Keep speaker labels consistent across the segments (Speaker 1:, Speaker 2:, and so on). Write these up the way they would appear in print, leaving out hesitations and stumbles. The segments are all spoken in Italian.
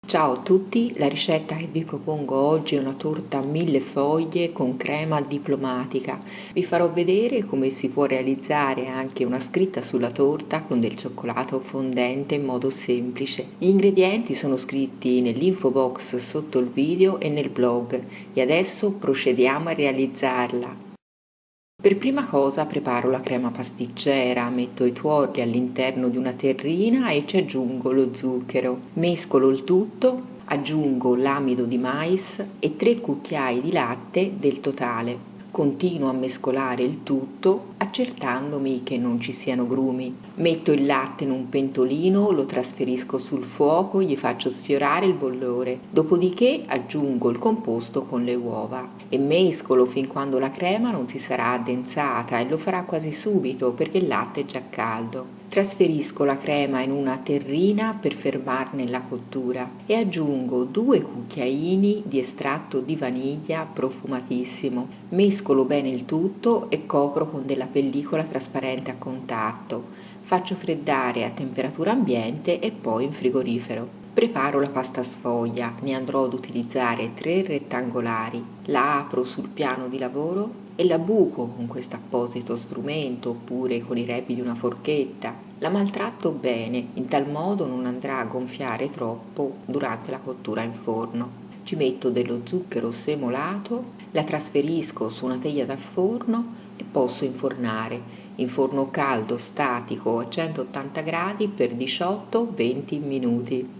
Speaker 1: Ciao a tutti, la ricetta che vi propongo oggi è una torta a 1000 foglie con crema diplomatica. Vi farò vedere come si può realizzare anche una scritta sulla torta con del cioccolato fondente in modo semplice. Gli ingredienti sono scritti nell'info box sotto il video e nel blog e adesso procediamo a realizzarla. Per prima cosa preparo la crema pasticcera, metto i tuorli all'interno di una terrina e ci aggiungo lo zucchero. Mescolo il tutto, aggiungo l'amido di mais e 3 cucchiai di latte del totale. Continuo a mescolare il tutto accertandomi che non ci siano grumi. Metto il latte in un pentolino, lo trasferisco sul fuoco, gli faccio sfiorare il bollore, dopodiché aggiungo il composto con le uova e mescolo fin quando la crema non si sarà addensata e lo farà quasi subito perché il latte è già caldo. Trasferisco la crema in una terrina per fermarne la cottura e aggiungo 2 cucchiaini di estratto di vaniglia profumatissimo. Mescolo bene il tutto e copro con della pellicola trasparente a contatto. Faccio freddare a temperatura ambiente e poi in frigorifero. Preparo la pasta sfoglia, ne andrò ad utilizzare 3 rettangolari. La apro sul piano di lavoro e la buco con questo apposito strumento oppure con i repi di una forchetta. La maltratto bene, in tal modo non andrà a gonfiare troppo durante la cottura in forno. Ci metto dello zucchero semolato, la trasferisco su una teglia da forno e posso infornare in forno caldo statico a 180 gradi per 18-20 minuti.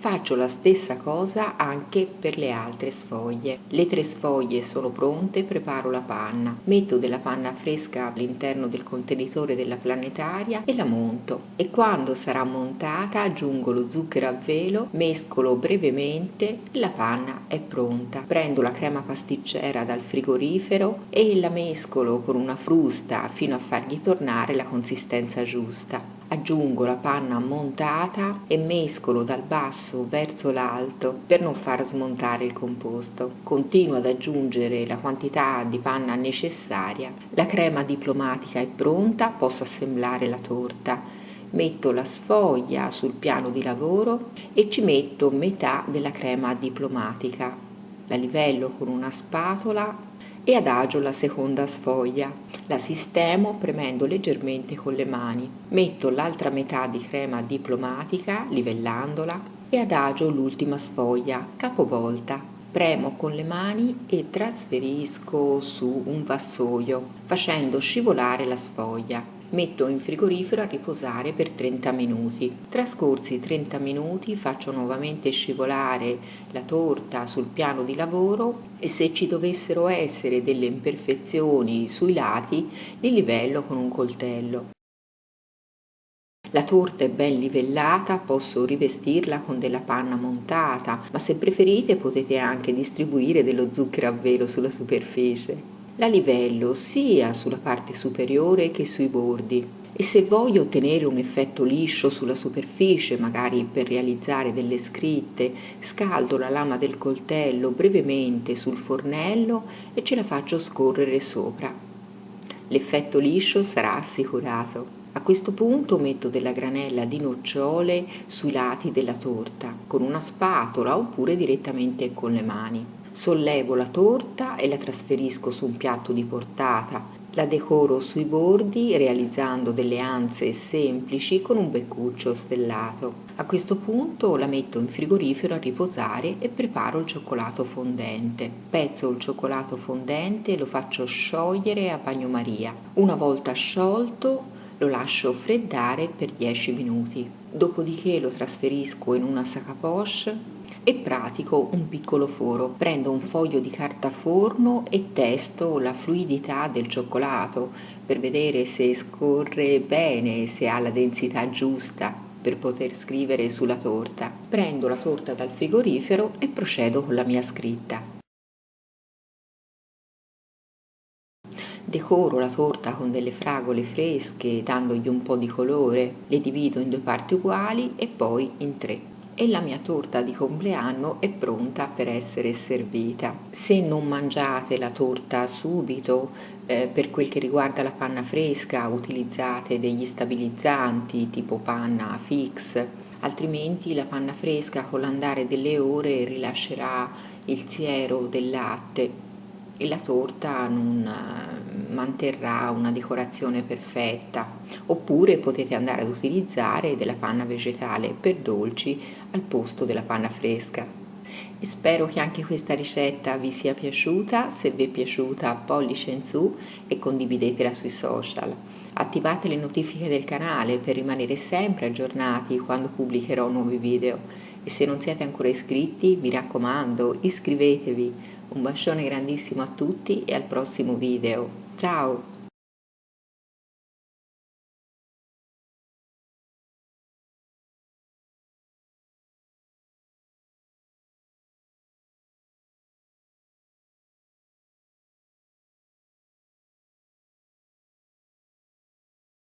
Speaker 1: Faccio la stessa cosa anche per le altre sfoglie. Le 3 sfoglie sono pronte, preparo la panna. Metto della panna fresca all'interno del contenitore della planetaria e la monto. E quando sarà montata aggiungo lo zucchero a velo, mescolo brevemente e la panna è pronta. Prendo la crema pasticcera dal frigorifero e la mescolo con una frusta fino a fargli tornare la consistenza giusta. Aggiungo la panna montata e mescolo dal basso verso l'alto per non far smontare il composto. Continuo ad aggiungere la quantità di panna necessaria. La crema diplomatica è pronta, posso assemblare la torta. Metto la sfoglia sul piano di lavoro e ci metto metà della crema diplomatica. La livello con una spatola e adagio la seconda sfoglia. La sistemo premendo leggermente con le mani. Metto l'altra metà di crema diplomatica livellandola e adagio l'ultima sfoglia capovolta. Premo con le mani e trasferisco su un vassoio facendo scivolare la sfoglia. Metto in frigorifero a riposare per 30 minuti. Trascorsi 30 minuti faccio nuovamente scivolare la torta sul piano di lavoro e se ci dovessero essere delle imperfezioni sui lati li livello con un coltello. La torta è ben livellata, posso rivestirla con della panna montata, ma se preferite potete anche distribuire dello zucchero a velo sulla superficie. La livello sia sulla parte superiore che sui bordi e se voglio ottenere un effetto liscio sulla superficie, magari per realizzare delle scritte, scaldo la lama del coltello brevemente sul fornello e ce la faccio scorrere sopra. L'effetto liscio sarà assicurato. A questo punto metto della granella di nocciole sui lati della torta con una spatola oppure direttamente con le mani. Sollevo la torta e la trasferisco su un piatto di portata. La decoro sui bordi realizzando delle anse semplici con un beccuccio stellato. A questo punto la metto in frigorifero a riposare e preparo il cioccolato fondente. Spezzo il cioccolato fondente e lo faccio sciogliere a bagnomaria. Una volta sciolto lo lascio freddare per 10 minuti. Dopodiché lo trasferisco in una sac à poche e pratico un piccolo foro. Prendo un foglio di carta forno e testo la fluidità del cioccolato per vedere se scorre bene, se ha la densità giusta per poter scrivere sulla torta. Prendo la torta dal frigorifero e procedo con la mia scritta. Decoro la torta con delle fragole fresche dandogli un po' di colore, le divido in 2 parti uguali e poi in 3. e la mia torta di compleanno è pronta per essere servita. Se non mangiate la torta subito, per quel che riguarda la panna fresca, utilizzate degli stabilizzanti tipo panna fix, altrimenti la panna fresca con l'andare delle ore rilascerà il siero del latte e la torta non manterrà una decorazione perfetta. Oppure potete andare ad utilizzare della panna vegetale per dolci al posto della panna fresca. E spero che anche questa ricetta vi sia piaciuta. Se vi è piaciuta, pollice in su e condividetela sui social. Attivate le notifiche del canale per rimanere sempre aggiornati quando pubblicherò nuovi video. E se non siete ancora iscritti, mi raccomando, iscrivetevi. Un bacione grandissimo a tutti e al prossimo video. Ciao!